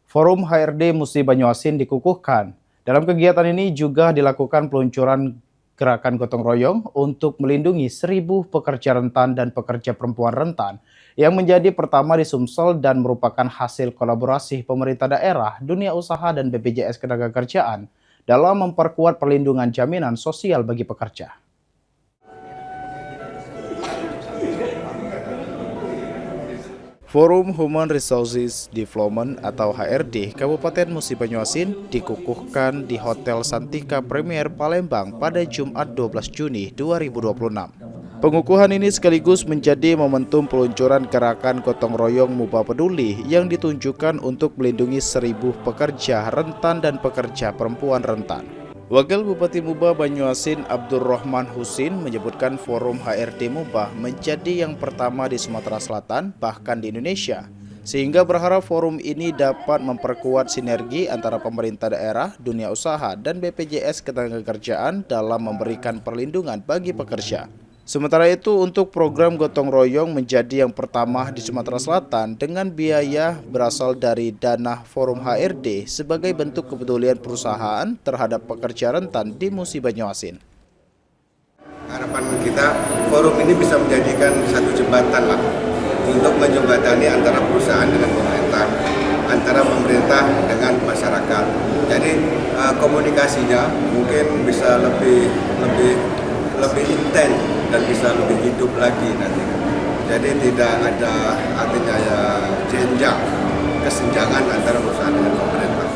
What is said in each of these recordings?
Forum HRD Musi Banyuasin dikukuhkan. Dalam kegiatan ini juga dilakukan peluncuran gerakan gotong royong untuk melindungi 1.000 pekerja rentan dan pekerja perempuan rentan yang menjadi pertama di Sumsel dan merupakan hasil kolaborasi pemerintah daerah, dunia usaha, dan BPJS Ketenagakerjaan dalam memperkuat perlindungan jaminan sosial bagi pekerja. Forum Human Resources Development atau HRD Kabupaten Musi Banyuasin dikukuhkan di Hotel Santika Premier Palembang pada Jumat 12 Juni 2026. Pengukuhan ini sekaligus menjadi momentum peluncuran gerakan gotong royong Muba Peduli yang ditunjukkan untuk melindungi 1.000 pekerja rentan dan pekerja perempuan rentan. Wakil Bupati Muba Banyuasin Abdurrahman Husin menyebutkan forum HRD Muba menjadi yang pertama di Sumatera Selatan bahkan di Indonesia, sehingga berharap forum ini dapat memperkuat sinergi antara pemerintah daerah, dunia usaha, dan BPJS Ketenagakerjaan dalam memberikan perlindungan bagi pekerja. Sementara itu, untuk program gotong royong menjadi yang pertama di Sumatera Selatan dengan biaya berasal dari dana Forum HRD sebagai bentuk kepedulian perusahaan terhadap pekerja rentan di Musi Banyuasin. Harapan kita, forum ini bisa menjadikan satu jembatan lah untuk menjembatani antara perusahaan dengan pemerintah, antara pemerintah dengan masyarakat. Jadi komunikasinya mungkin bisa lebih intens dan bisa lebih hidup lagi nanti. Jadi tidak ada artinya ya kesenjangan antara perusahaan dengan pemerintah.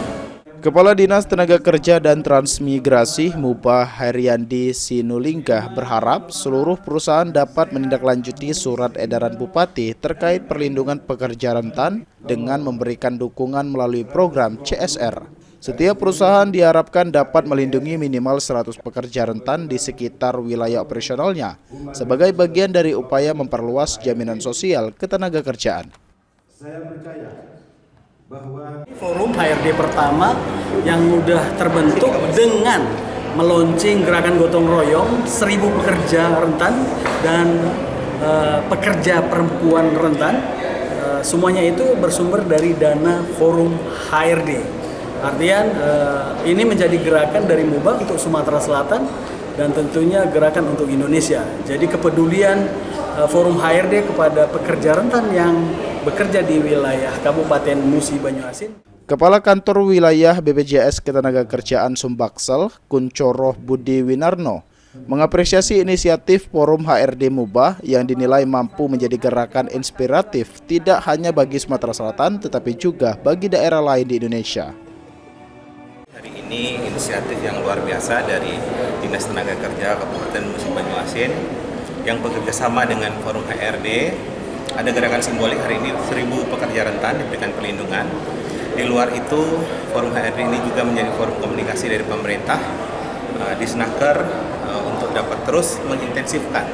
Kepala Dinas Tenaga Kerja dan Transmigrasi Muba Haryandi Sinulinga berharap seluruh perusahaan dapat menindaklanjuti surat edaran Bupati terkait perlindungan pekerja rentan dengan memberikan dukungan melalui program CSR. Setiap perusahaan diharapkan dapat melindungi minimal 100 pekerja rentan di sekitar wilayah operasionalnya sebagai bagian dari upaya memperluas jaminan sosial ketenagakerjaan. Saya percaya bahwa forum HRD pertama yang sudah terbentuk dengan meluncing gerakan gotong royong 1.000 pekerja rentan dan pekerja perempuan rentan, semuanya itu bersumber dari dana forum HRD. Artian ini menjadi gerakan dari Muba untuk Sumatera Selatan dan tentunya gerakan untuk Indonesia. Jadi kepedulian Forum HRD kepada pekerja rentan yang bekerja di wilayah Kabupaten Musi Banyuasin. Kepala Kantor Wilayah BPJS Ketenagakerjaan Sumbaksel, Kuncoroh Budi Winarno, mengapresiasi inisiatif Forum HRD Muba yang dinilai mampu menjadi gerakan inspiratif tidak hanya bagi Sumatera Selatan tetapi juga bagi daerah lain di Indonesia. Hari ini inisiatif yang luar biasa dari Dinas Tenaga Kerja Kabupaten Musi Banyuasin yang bekerja sama dengan Forum HRD. Ada gerakan simbolik hari ini 1.000 pekerja rentan diberikan perlindungan. Di luar itu, Forum HRD ini juga menjadi forum komunikasi dari pemerintah di Senaker untuk dapat terus mengintensifkan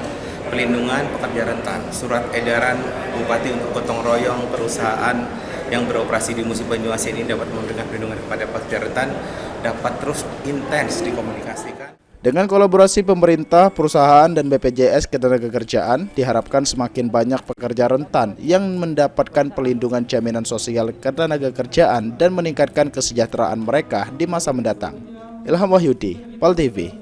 pelindungan pekerja rentan. Surat edaran Bupati untuk gotong royong perusahaan yang beroperasi di Musi Banyuasin ini dapat memberikan perlindungan kepada pekerja rentan dapat terus intens dikomunikasikan. Dengan kolaborasi pemerintah, perusahaan, dan BPJS Ketenagakerjaan, diharapkan semakin banyak pekerja rentan yang mendapatkan perlindungan jaminan sosial ketenagakerjaan dan meningkatkan kesejahteraan mereka di masa mendatang. Ilham Wahyudi, PAL TV.